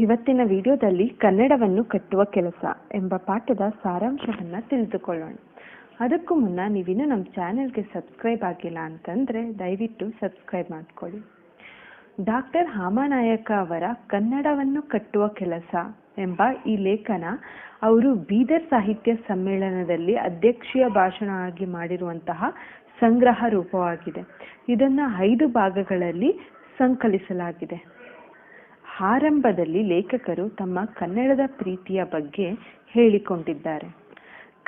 ಇವತ್ತಿನ ವಿಡಿಯೋದಲ್ಲಿ ಕನ್ನಡವನ್ನು ಕಟ್ಟುವ ಕೆಲಸ ಎಂಬ ಪಾಠದ ಸಾರಾಂಶವನ್ನು ತಿಳಿದುಕೊಳ್ಳೋಣ. ಅದಕ್ಕೂ ಮುನ್ನ ನೀವಿನ್ನೂ ನಮ್ಮ ಚಾನೆಲ್ಗೆ ಸಬ್ಸ್ಕ್ರೈಬ್ ಆಗಿಲ್ಲ ಅಂತಂದರೆ ದಯವಿಟ್ಟು ಸಬ್ಸ್ಕ್ರೈಬ್ ಮಾಡ್ಕೊಳ್ಳಿ. ಡಾಕ್ಟರ್ ಹಾಮಾನಾಯಕ ಅವರ ಕನ್ನಡವನ್ನು ಕಟ್ಟುವ ಕೆಲಸ ಎಂಬ ಈ ಲೇಖನ ಅವರು ಬೀದರ್ ಸಾಹಿತ್ಯ ಸಮ್ಮೇಳನದಲ್ಲಿ ಅಧ್ಯಕ್ಷೀಯ ಭಾಷಣ ಆಗಿ ಮಾಡಿರುವಂತಹ ಸಂಗ್ರಹ ರೂಪವಾಗಿದೆ. ಇದನ್ನು 5 ಭಾಗಗಳಲ್ಲಿ ಸಂಕಲಿಸಲಾಗಿದೆ. ಆರಂಭದಲ್ಲಿ ಲೇಖಕರು ತಮ್ಮ ಕನ್ನಡದ ಪ್ರೀತಿಯ ಬಗ್ಗೆ ಹೇಳಿಕೊಂಡಿದ್ದಾರೆ.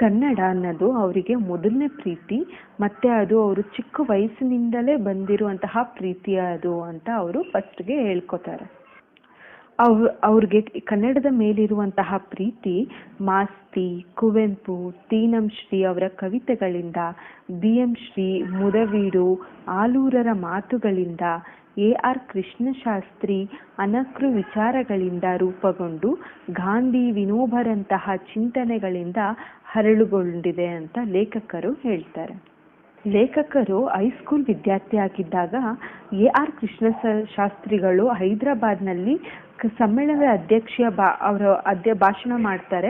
ಕನ್ನಡ ಅನ್ನೋದು ಅವರಿಗೆ ಮೊದಲನೇ ಪ್ರೀತಿ, ಮತ್ತೆ ಅದು ಅವರು ಚಿಕ್ಕ ವಯಸ್ಸಿನಿಂದಲೇ ಬಂದಿರುವಂತಹ ಪ್ರೀತಿಯ ಅದು ಅಂತ ಅವರು ಫಸ್ಟ್ಗೆ ಹೇಳ್ಕೊತಾರೆ. ಅವ್ರಿಗೆ ಕನ್ನಡದ ಮೇಲಿರುವಂತಹ ಪ್ರೀತಿ ಮಾಸ್ತಿ, ಕುವೆಂಪು, ತೀನಂ ಶ್ರೀ ಅವರ ಕವಿತೆಗಳಿಂದ, BM ಶ್ರೀ, ಮುದವೀಡು, ಆಲೂರರ ಮಾತುಗಳಿಂದ, AR ಕೃಷ್ಣಶಾಸ್ತ್ರಿ ಅನಕೃ ವಿಚಾರಗಳಿಂದ ರೂಪುಗೊಂಡು ಗಾಂಧಿ, ವಿನೋಬರಂತಹ ಚಿಂತನೆಗಳಿಂದ ಹರಳುಗೊಂಡಿದೆ ಅಂತ ಲೇಖಕರು ಹೇಳ್ತಾರೆ. ಲೇಖಕರು ಹೈಸ್ಕೂಲ್ ವಿದ್ಯಾರ್ಥಿಯಾಗಿದ್ದಾಗ AR ಕೃಷ್ಣಶಾಸ್ತ್ರಿಗಳು ಹೈದರಾಬಾದ್ನಲ್ಲಿ ಸಮ್ಮೇಳನದ ಅಧ್ಯಕ್ಷೀಯ ಭಾಷಣ ಮಾಡ್ತಾರೆ.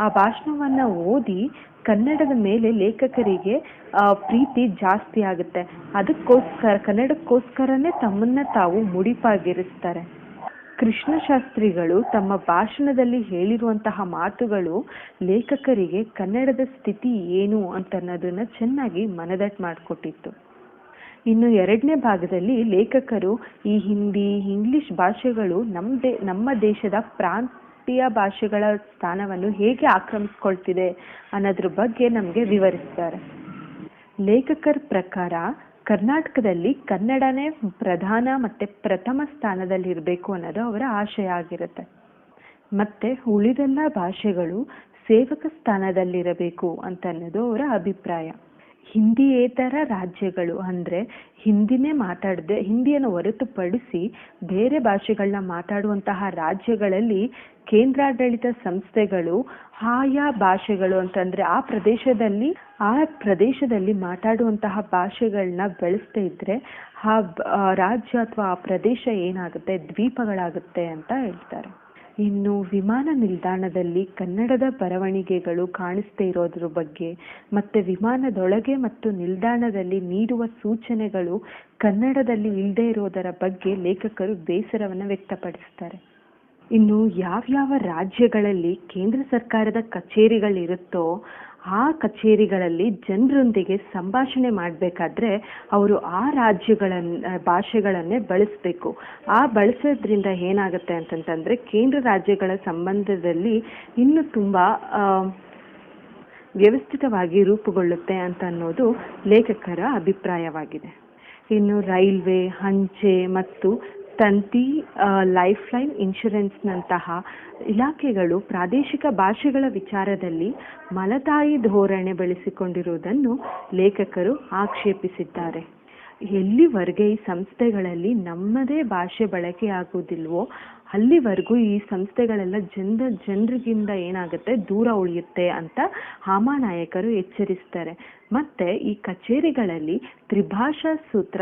ಆ ಭಾಷಣವನ್ನು ಓದಿ ಕನ್ನಡದ ಮೇಲೆ ಲೇಖಕರಿಗೆ ಪ್ರೀತಿ ಜಾಸ್ತಿ ಆಗುತ್ತೆ. ಕನ್ನಡಕ್ಕೋಸ್ಕರನೇ ತಮ್ಮನ್ನ ತಾವು ಮುಡಿಪಾಗಿರಿಸ್ತಾರೆ. ಕೃಷ್ಣಶಾಸ್ತ್ರಿಗಳು ತಮ್ಮ ಭಾಷಣದಲ್ಲಿ ಹೇಳಿರುವಂತಹ ಮಾತುಗಳು ಲೇಖಕರಿಗೆ ಕನ್ನಡದ ಸ್ಥಿತಿ ಏನು ಅನ್ನೋದನ್ನ ಚೆನ್ನಾಗಿ ಮನದಟ್ಟು ಮಾಡಿಕೊಟ್ಟಿತ್ತು. ಇನ್ನು 2ನೇ ಭಾಗದಲ್ಲಿ ಲೇಖಕರು ಈ ಹಿಂದಿ, ಇಂಗ್ಲಿಷ್ ಭಾಷೆಗಳು ನಮ್ಮ ದೇಶದ ಪ್ರಾಂತೀಯ ಭಾಷೆಗಳ ಸ್ಥಾನವನ್ನು ಹೇಗೆ ಆಕ್ರಮಿಸ್ಕೊಳ್ತಿದೆ ಅನ್ನೋದ್ರ ಬಗ್ಗೆ ನಮಗೆ ವಿವರಿಸ್ತಾರೆ. ಲೇಖಕರ ಪ್ರಕಾರ ಕರ್ನಾಟಕದಲ್ಲಿ ಕನ್ನಡನೇ ಪ್ರಧಾನ ಮತ್ತೆ ಪ್ರಥಮ ಸ್ಥಾನದಲ್ಲಿರಬೇಕು ಅನ್ನೋದು ಅವರ ಆಶಯ ಆಗಿರುತ್ತೆ. ಮತ್ತೆ ಉಳಿದೆಲ್ಲ ಭಾಷೆಗಳು ಸೇವಕ ಸ್ಥಾನದಲ್ಲಿರಬೇಕು ಅಂತ ಅನ್ನೋದು ಅವರ ಅಭಿಪ್ರಾಯ. ಹಿಂದಿಯೇತರ ರಾಜ್ಯಗಳು ಅಂದರೆ ಹಿಂದಿಯನ್ನು ಹೊರತುಪಡಿಸಿ ಬೇರೆ ಭಾಷೆಗಳನ್ನ ಮಾತಾಡುವಂತಹ ರಾಜ್ಯಗಳಲ್ಲಿ ಕೇಂದ್ರಾಡಳಿತ ಸಂಸ್ಥೆಗಳು ಆಯಾ ಭಾಷೆಗಳು ಅಂತಂದ್ರೆ ಆ ಪ್ರದೇಶದಲ್ಲಿ ಮಾತಾಡುವಂತಹ ಭಾಷೆಗಳನ್ನ ಬೆಳೆಸ್ತಾ ಇದ್ರೆ ಆ ರಾಜ್ಯ ಅಥವಾ ಆ ಪ್ರದೇಶ ಏನಾಗುತ್ತೆ, ದ್ವೀಪಗಳಾಗುತ್ತೆ ಅಂತ ಹೇಳ್ತಾರೆ. ಇನ್ನು ವಿಮಾನ ನಿಲ್ದಾಣದಲ್ಲಿ ಕನ್ನಡದ ಬರವಣಿಗೆಗಳು ಕಾಣಿಸ್ತಾ ಇರೋದ್ರ ಬಗ್ಗೆ, ಮತ್ತೆ ವಿಮಾನದೊಳಗೆ ಮತ್ತು ನಿಲ್ದಾಣದಲ್ಲಿ ನೀಡುವ ಸೂಚನೆಗಳು ಕನ್ನಡದಲ್ಲಿ ಇಲ್ಲದೆ ಇರೋದರ ಬಗ್ಗೆ ಲೇಖಕರು ಬೇಸರವನ್ನು ವ್ಯಕ್ತಪಡಿಸ್ತಾರೆ. ಇನ್ನು ಯಾವ್ಯಾವ ರಾಜ್ಯಗಳಲ್ಲಿ ಕೇಂದ್ರ ಸರ್ಕಾರದ ಕಚೇರಿಗಳಿರುತ್ತೋ ಆ ಕಚೇರಿಗಳಲ್ಲಿ ಜನರೊಂದಿಗೆ ಸಂಭಾಷಣೆ ಮಾಡಬೇಕಾದ್ರೆ ಅವರು ಆ ಭಾಷೆಗಳನ್ನೇ ಬಳಸಬೇಕು. ಬಳಸೋದ್ರಿಂದ ಏನಾಗುತ್ತೆ ಅಂತಂತಂದ್ರೆ ಕೇಂದ್ರ ರಾಜ್ಯಗಳ ಸಂಬಂಧದಲ್ಲಿ ಇನ್ನೂ ತುಂಬಾ ವ್ಯವಸ್ಥಿತವಾಗಿ ರೂಪುಗೊಳ್ಳುತ್ತೆ ಅಂತ ಅನ್ನೋದು ಲೇಖಕರ ಅಭಿಪ್ರಾಯವಾಗಿದೆ. ಇನ್ನು ರೈಲ್ವೆ, ಅಂಚೆ ಮತ್ತು ತಂತಿ, ಲೈಫ್ ಲೈನ್ ಇನ್ಶೂರೆನ್ಸ್ನಂತಹ ಇಲಾಖೆಗಳು ಪ್ರಾದೇಶಿಕ ಭಾಷೆಗಳ ವಿಚಾರದಲ್ಲಿ ಮಲತಾಯಿ ಧೋರಣೆ ಬೆಳೆಸಿಕೊಂಡಿರುವುದನ್ನು ಲೇಖಕರು ಆಕ್ಷೇಪಿಸಿದ್ದಾರೆ. ಎಲ್ಲಿವರೆಗೆ ಈ ಸಂಸ್ಥೆಗಳಲ್ಲಿ ನಮ್ಮದೇ ಭಾಷೆ ಬಳಕೆಯಾಗುವುದಿಲ್ವೋ ಅಲ್ಲಿವರೆಗೂ ಈ ಸಂಸ್ಥೆಗಳೆಲ್ಲ ಜನರಿಗಿಂದ ಏನಾಗುತ್ತೆ, ದೂರ ಉಳಿಯುತ್ತೆ ಅಂತ ಹಾಮಾನಾಯಕರು ಎಚ್ಚರಿಸ್ತಾರೆ. ಮತ್ತೆ ಈ ಕಚೇರಿಗಳಲ್ಲಿ ತ್ರಿಭಾಷಾ ಸೂತ್ರ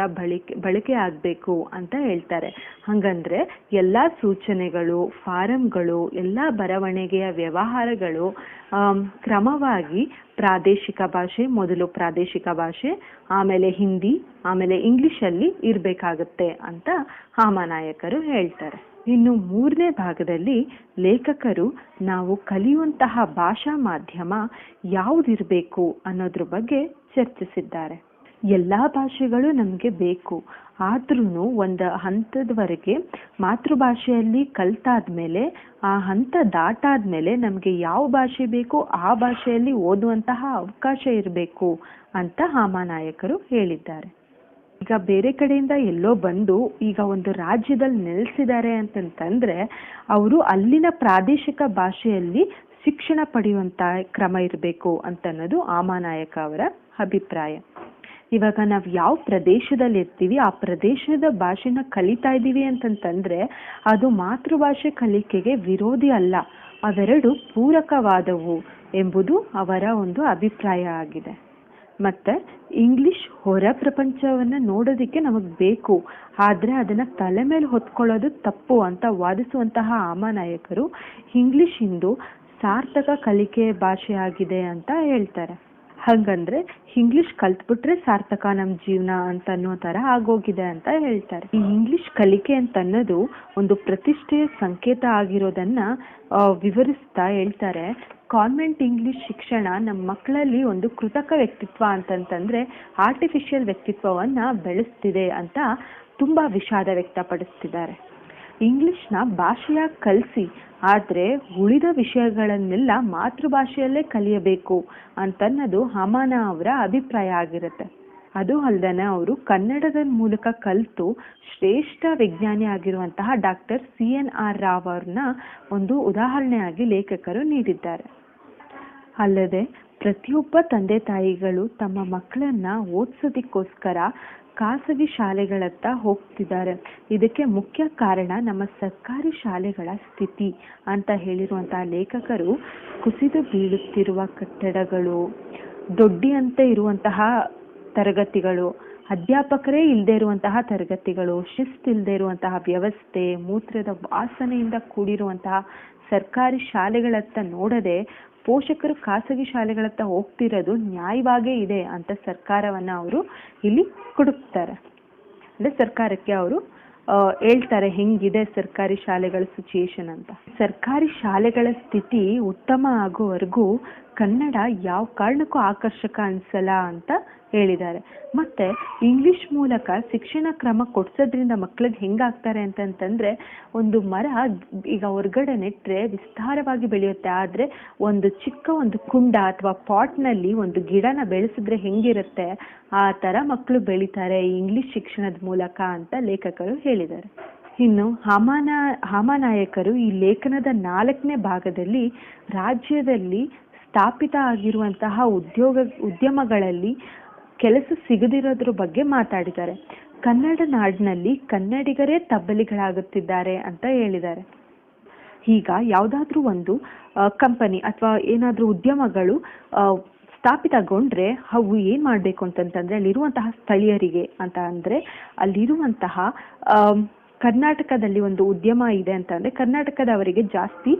ಬಳಕೆ ಆಗಬೇಕು ಅಂತ ಹೇಳ್ತಾರೆ. ಹಂಗಂದ್ರೆ ಎಲ್ಲ ಸೂಚನೆಗಳು, ಫಾರಂಗಳು, ಎಲ್ಲ ಬರವಣಿಗೆಯ ವ್ಯವಹಾರಗಳು ಕ್ರಮವಾಗಿ ಮೊದಲು ಪ್ರಾದೇಶಿಕ ಭಾಷೆ, ಆಮೇಲೆ ಹಿಂದಿ, ಆಮೇಲೆ ಇಂಗ್ಲಿಷಲ್ಲಿ ಇರಬೇಕಾಗುತ್ತೆ ಅಂತ ಹಾಮಾನಾಯಕರು ಹೇಳ್ತಾರೆ. ಇನ್ನು 3ನೇ ಭಾಗದಲ್ಲಿ ಲೇಖಕರು ನಾವು ಕಲಿಯುವಂತಹ ಭಾಷಾ ಮಾಧ್ಯಮ ಯಾವುದಿರಬೇಕು ಅನ್ನೋದ್ರ ಬಗ್ಗೆ ಚರ್ಚಿಸಿದ್ದಾರೆ. ಎಲ್ಲ ಭಾಷೆಗಳು ನಮಗೆ ಬೇಕು, ಆದ್ರೂ ಒಂದು ಹಂತದವರೆಗೆ ಮಾತೃಭಾಷೆಯಲ್ಲಿ ಕಲ್ತಾದ್ಮೇಲೆ ಆ ಹಂತ ದಾಟಾದ್ಮೇಲೆ ನಮಗೆ ಯಾವ ಭಾಷೆ ಬೇಕು ಆ ಭಾಷೆಯಲ್ಲಿ ಓದುವಂತಹ ಅವಕಾಶ ಇರಬೇಕು ಅಂತ ಹಾಮಾನಾಯಕರು ಹೇಳಿದ್ದಾರೆ. ಈಗ ಬೇರೆ ಕಡೆಯಿಂದ ಎಲ್ಲೋ ಬಂದು ಈಗ ಒಂದು ರಾಜ್ಯದಲ್ಲಿ ನೆಲೆಸಿದ್ದಾರೆ ಅಂತಂತಂದ್ರೆ ಅವರು ಅಲ್ಲಿನ ಪ್ರಾದೇಶಿಕ ಭಾಷೆಯಲ್ಲಿ ಶಿಕ್ಷಣ ಪಡೆಯುವಂತ ಕ್ರಮ ಇರಬೇಕು ಅಂತ ಅನ್ನೋದು ಹಾಮಾನಾಯಕ ಅವರ ಅಭಿಪ್ರಾಯ. ಇವಾಗ ನಾವು ಯಾವ ಪ್ರದೇಶದಲ್ಲಿ ಇರ್ತೀವಿ ಆ ಪ್ರದೇಶದ ಭಾಷೆನ ಕಲಿತಾ ಇದ್ದೀವಿ ಅಂತಂತಂದ್ರೆ ಅದು ಮಾತೃಭಾಷೆ ಕಲಿಕೆಗೆ ವಿರೋಧಿ ಅಲ್ಲ, ಅವೆರಡು ಪೂರಕವಾದವು ಎಂಬುದು ಅವರ ಒಂದು ಅಭಿಪ್ರಾಯ ಆಗಿದೆ. ಮತ್ತು ಇಂಗ್ಲಿಷ್ ಹೊರ ಪ್ರಪಂಚವನ್ನು ನೋಡೋದಕ್ಕೆ ನಮಗೆ ಬೇಕು, ಆದರೆ ಅದನ್ನು ತಲೆ ಮೇಲೆ ಹೊತ್ಕೊಳ್ಳೋದು ತಪ್ಪು ಅಂತ ವಾದಿಸುವಂತಹ ಹಾಮಾನಾಯಕರು ಇಂಗ್ಲಿಷ್ ಇಂದು ಸಾರ್ಥಕ ಕಲಿಕೆ ಭಾಷೆಯಾಗಿದೆ ಅಂತ ಹೇಳ್ತಾರೆ. ಹಾಗಂದ್ರೆ ಇಂಗ್ಲಿಷ್ ಕಲ್ತ್ಬಿಟ್ರೆ ಸಾರ್ಥಕ ನಮ್ಮ ಜೀವನ ಅಂತ ಅನ್ನೋ ಥರ ಆಗೋಗಿದೆ ಅಂತ ಹೇಳ್ತಾರೆ. ಈ ಇಂಗ್ಲಿಷ್ ಕಲಿಕೆ ಅಂತ ಅನ್ನೋದು ಒಂದು ಪ್ರತಿಷ್ಠೆಯ ಸಂಕೇತ ಆಗಿರೋದನ್ನ ವಿವರಿಸ್ತಾ ಹೇಳ್ತಾರೆ, ಕಾನ್ವೆಂಟ್ ಇಂಗ್ಲಿಷ್ ಶಿಕ್ಷಣ ನಮ್ಮ ಮಕ್ಕಳಲ್ಲಿ ಒಂದು ಕೃತಕ ವ್ಯಕ್ತಿತ್ವ ಅಂತಂತಂದ್ರೆ ಆರ್ಟಿಫಿಷಿಯಲ್ ವ್ಯಕ್ತಿತ್ವವನ್ನು ಬೆಳೆಸ್ತಿದೆ ಅಂತ ತುಂಬ ವಿಷಾದ ವ್ಯಕ್ತಪಡಿಸ್ತಿದ್ದಾರೆ. ಇಂಗ್ಲಿಷ್ನ ಭಾಷೆಯಾಗಿ ಕಲಿಸಿ, ಆದರೆ ಉಳಿದ ವಿಷಯಗಳನ್ನೆಲ್ಲ ಮಾತೃಭಾಷೆಯಲ್ಲೇ ಕಲಿಯಬೇಕು ಅಂತನ್ನೋದು ಹಾಮಾನ ಅವರ ಅಭಿಪ್ರಾಯ ಆಗಿರುತ್ತೆ. ಅದು ಅಲ್ಲದೆ ಅವರು ಕನ್ನಡದ ಮೂಲಕ ಕಲಿತು ಶ್ರೇಷ್ಠ ವಿಜ್ಞಾನಿ ಆಗಿರುವಂತಹ ಡಾಕ್ಟರ್ CNR ರಾವ್ ಅವ್ರನ್ನ ಒಂದು ಉದಾಹರಣೆಯಾಗಿ ಲೇಖಕರು ನೀಡಿದ್ದಾರೆ. ಅಲ್ಲದೆ ಪ್ರತಿಯೊಬ್ಬ ತಂದೆ ತಾಯಿಗಳು ತಮ್ಮ ಮಕ್ಕಳನ್ನ ಓದಿಸೋದಕ್ಕೋಸ್ಕರ ಖಾಸಗಿ ಶಾಲೆಗಳತ್ತ ಹೋಗ್ತಿದ್ದಾರೆ. ಇದಕ್ಕೆ ಮುಖ್ಯ ಕಾರಣ ನಮ್ಮ ಸರ್ಕಾರಿ ಶಾಲೆಗಳ ಸ್ಥಿತಿ ಅಂತ ಹೇಳಿರುವಂತಹ ಲೇಖಕರು ಕುಸಿದು ಬೀಳುತ್ತಿರುವ ಕಟ್ಟಡಗಳು, ದೊಡ್ಡಿಯಂತೆ ಇರುವಂತಹ ತರಗತಿಗಳು, ಅಧ್ಯಾಪಕರೇ ಇಲ್ಲದೆ ಇರುವಂತಹ ತರಗತಿಗಳು, ಶಿಸ್ತಿಲ್ಲದೆ ಇರುವಂತಹ ವ್ಯವಸ್ಥೆ, ಮೂತ್ರದ ವಾಸನೆಯಿಂದ ಕೂಡಿರುವಂತಹ ಸರ್ಕಾರಿ ಶಾಲೆಗಳತ್ತ ನೋಡದೆ ಪೋಷಕರು ಖಾಸಗಿ ಶಾಲೆಗಳತ್ತ ಹೋಗ್ತಿರೋದು ನ್ಯಾಯವಾಗೇ ಇದೆ ಅಂತ ಸರ್ಕಾರವನ್ನು ಅವರು ಇಲ್ಲಿ ಕುಡುಕ್ತಾರೆ. ಅಂದರೆ ಸರ್ಕಾರಕ್ಕೆ ಅವರು ಹೇಳ್ತಾರೆ ಹೆಂಗಿದೆ ಸರ್ಕಾರಿ ಶಾಲೆಗಳ ಸಿಚುಯೇಷನ್ ಅಂತ. ಸರ್ಕಾರಿ ಶಾಲೆಗಳ ಸ್ಥಿತಿ ಉತ್ತಮ ಆಗೋವರೆಗೂ ಕನ್ನಡ ಯಾವ ಕಾರಣಕ್ಕೂ ಆಕರ್ಷಕ ಅನ್ಸಲ್ಲ ಅಂತ ಹೇಳಿದ್ದಾರೆ. ಮತ್ತೆ ಇಂಗ್ಲಿಷ್ ಮೂಲಕ ಶಿಕ್ಷಣ ಕ್ರಮ ಕೊಡ್ಸೋದ್ರಿಂದ ಮಕ್ಳಿಗೆ ಹೆಂಗಾಗ್ತಾರೆ ಅಂತಂತಂದ್ರೆ, ಒಂದು ಮರ ಈಗ ಹೊರಗಡೆ ನೆಟ್ರೆ ವಿಸ್ತಾರವಾಗಿ ಬೆಳೆಯುತ್ತೆ, ಆದರೆ ಒಂದು ಚಿಕ್ಕ ಒಂದು ಕುಂಡ ಅಥವಾ ಪಾಟ್ನಲ್ಲಿ ಒಂದು ಗಿಡನ ಬೆಳೆಸಿದ್ರೆ ಹೆಂಗಿರುತ್ತೆ ಆ ಥರ ಮಕ್ಕಳು ಬೆಳೀತಾರೆ ಇಂಗ್ಲಿಷ್ ಶಿಕ್ಷಣದ ಮೂಲಕ ಅಂತ ಲೇಖಕರು ಹೇಳಿದ್ದಾರೆ. ಇನ್ನು ಹಾಮಾನಾಯಕರು ಈ ಲೇಖನದ 4ನೇ ಭಾಗದಲ್ಲಿ ರಾಜ್ಯದಲ್ಲಿ ಸ್ಥಾಪಿತ ಆಗಿರುವಂತಹ ಉದ್ಯಮಗಳಲ್ಲಿ ಕೆಲಸ ಸಿಗದಿರೋದ್ರ ಬಗ್ಗೆ ಮಾತಾಡಿದ್ದಾರೆ. ಕನ್ನಡ ನಾಡಿನಲ್ಲಿ ಕನ್ನಡಿಗರೇ ತಬ್ಬಲಿಗಳಾಗುತ್ತಿದ್ದಾರೆ ಅಂತ ಹೇಳಿದ್ದಾರೆ. ಈಗ ಯಾವುದಾದ್ರೂ ಒಂದು ಕಂಪನಿ ಅಥವಾ ಏನಾದರೂ ಉದ್ಯಮಗಳು ಸ್ಥಾಪಿತಗೊಂಡ್ರೆ ಅವು ಏನು ಮಾಡಬೇಕು ಅಂತಂತಂದರೆ, ಅಲ್ಲಿರುವಂತಹ ಸ್ಥಳೀಯರಿಗೆ ಅಂತ ಅಂದರೆ ಅಲ್ಲಿರುವಂತಹ ಕರ್ನಾಟಕದಲ್ಲಿ ಒಂದು ಉದ್ಯಮ ಇದೆ ಅಂತಂದರೆ ಕರ್ನಾಟಕದವರಿಗೆ ಜಾಸ್ತಿ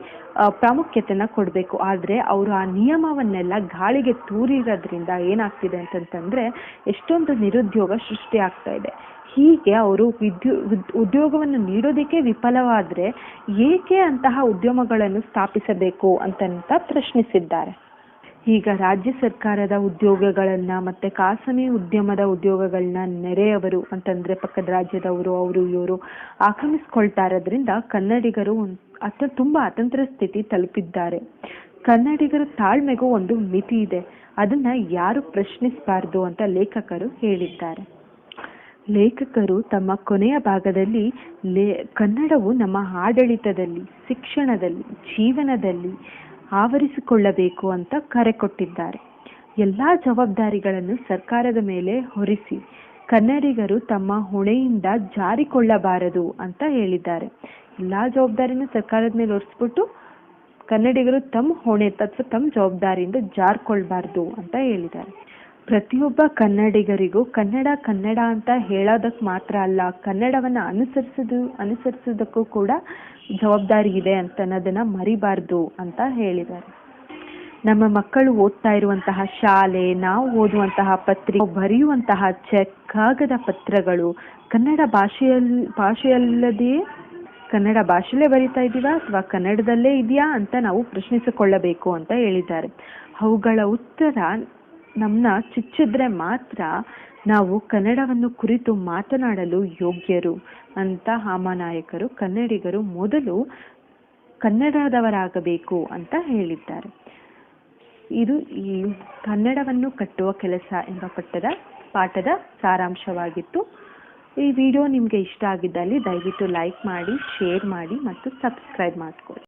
ಪ್ರಾಮುಖ್ಯತೆಯನ್ನು ಕೊಡಬೇಕು. ಆದರೆ ಅವರು ಆ ನಿಯಮವನ್ನೆಲ್ಲ ಗಾಳಿಗೆ ತೂರಿರೋದ್ರಿಂದ ಏನಾಗ್ತಿದೆ ಅಂತಂತಂದರೆ ಎಷ್ಟೊಂದು ನಿರುದ್ಯೋಗ ಸೃಷ್ಟಿ ಆಗ್ತಾ ಇದೆ. ಹೀಗೆ ಅವರು ಉದ್ಯೋಗವನ್ನು ನೀಡೋದಕ್ಕೆ ವಿಫಲವಾದರೆ ಏಕೆ ಅಂತಹ ಉದ್ಯಮಗಳನ್ನು ಸ್ಥಾಪಿಸಬೇಕು ಅಂತ ಪ್ರಶ್ನಿಸಿದ್ದಾರೆ. ಈಗ ರಾಜ್ಯ ಸರ್ಕಾರದ ಉದ್ಯೋಗಗಳನ್ನ ಮತ್ತೆ ಖಾಸಗಿ ಉದ್ಯಮದ ಉದ್ಯೋಗಗಳನ್ನ ನೆರೆಯವರು ಅಂತಂದ್ರೆ ಪಕ್ಕದ ರಾಜ್ಯದವರು ಅವರು ಇವರು ಆಕ್ರಮಿಸ್ಕೊಳ್ತಾ ಇರೋದ್ರಿಂದ ಕನ್ನಡಿಗರು ತುಂಬಾ ಅತಂತ್ರ ಸ್ಥಿತಿ ತಲುಪಿದ್ದಾರೆ. ಕನ್ನಡಿಗರ ತಾಳ್ಮೆಗೂ ಒಂದು ಮಿತಿ ಇದೆ, ಅದನ್ನ ಯಾರು ಪ್ರಶ್ನಿಸಬಾರ್ದು ಅಂತ ಲೇಖಕರು ಹೇಳಿದ್ದಾರೆ. ಲೇಖಕರು ತಮ್ಮ ಕೊನೆಯ ಭಾಗದಲ್ಲಿ ಕನ್ನಡವು ನಮ್ಮ ಆಡಳಿತದಲ್ಲಿ, ಶಿಕ್ಷಣದಲ್ಲಿ, ಜೀವನದಲ್ಲಿ ಆವರಿಸಿಕೊಳ್ಳಬೇಕು ಅಂತ ಕರೆ ಕೊಟ್ಟಿದ್ದಾರೆ. ಎಲ್ಲ ಜವಾಬ್ದಾರಿಗಳನ್ನು ಸರ್ಕಾರದ ಮೇಲೆ ಹೊರಿಸಿ ಕನ್ನಡಿಗರು ತಮ್ಮ ಹೊಣೆಯಿಂದ ಜಾರಿಕೊಳ್ಳಬಾರದು ಅಂತ ಹೇಳಿದ್ದಾರೆ. ಎಲ್ಲ ಜವಾಬ್ದಾರಿನೂ ಸರ್ಕಾರದ ಮೇಲೆ ಹೊರಿಸ್ಬಿಟ್ಟು ಕನ್ನಡಿಗರು ತಮ್ಮ ಹೊಣೆ ಅಥವಾ ತಮ್ಮ ಜವಾಬ್ದಾರಿಯಿಂದ ಜಾರ್ಕೊಳ್ಬಾರ್ದು ಅಂತ ಹೇಳಿದ್ದಾರೆ. ಪ್ರತಿಯೊಬ್ಬ ಕನ್ನಡಿಗರಿಗೂ ಕನ್ನಡ ಅಂತ ಹೇಳೋದಕ್ಕೆ ಮಾತ್ರ ಅಲ್ಲ, ಕನ್ನಡವನ್ನು ಅನುಸರಿಸೋದಕ್ಕೂ ಕೂಡ ಜವಾಬ್ದಾರಿ ಇದೆ ಅಂತ ಅನ್ನೋದನ್ನ ಮರಿಬಾರ್ದು ಅಂತ ಹೇಳಿದ್ದಾರೆ. ನಮ್ಮ ಮಕ್ಕಳು ಓದ್ತಾ ಇರುವಂತಹ ಶಾಲೆ, ನಾವು ಓದುವಂತಹ ಪತ್ರಿಕೆ, ಬರೆಯುವಂತಹ ಚೆಕ್, ಕಾಗದ ಪತ್ರಗಳು ಕನ್ನಡ ಭಾಷೆಯಲ್ಲದೆಯೇ ಕನ್ನಡ ಭಾಷೆಯಲ್ಲೇ ಬರೀತಾ ಇದ್ದೀವಾ ಅಥವಾ ಕನ್ನಡದಲ್ಲೇ ಇದೆಯಾ ಅಂತ ನಾವು ಪ್ರಶ್ನಿಸಿಕೊಳ್ಳಬೇಕು ಅಂತ ಹೇಳಿದ್ದಾರೆ. ಅವುಗಳ ಉತ್ತರ ನಮ್ಮನ್ನ ಚುಚ್ಚಿದ್ರೆ ಮಾತ್ರ ನಾವು ಕನ್ನಡವನ್ನು ಕುರಿತು ಮಾತನಾಡಲು ಯೋಗ್ಯರು ಅಂತ ಹಾಮಾನಾಯಕರು ಕನ್ನಡಿಗರು ಮೊದಲು ಕನ್ನಡದವರಾಗಬೇಕು ಅಂತ ಹೇಳಿದ್ದಾರೆ. ಇದು ಈ ಕನ್ನಡವನ್ನು ಕಟ್ಟುವ ಕೆಲಸ ಎಂಬ ಪಾಠದ ಸಾರಾಂಶವಾಗಿತ್ತು. ಈ ವಿಡಿಯೋ ನಿಮಗೆ ಇಷ್ಟ ಆಗಿದ್ದಲ್ಲಿ ದಯವಿಟ್ಟು ಲೈಕ್ ಮಾಡಿ, ಶೇರ್ ಮಾಡಿ ಮತ್ತು ಸಬ್ಸ್ಕ್ರೈಬ್ ಮಾಡ್ಕೊಳ್ಳಿ.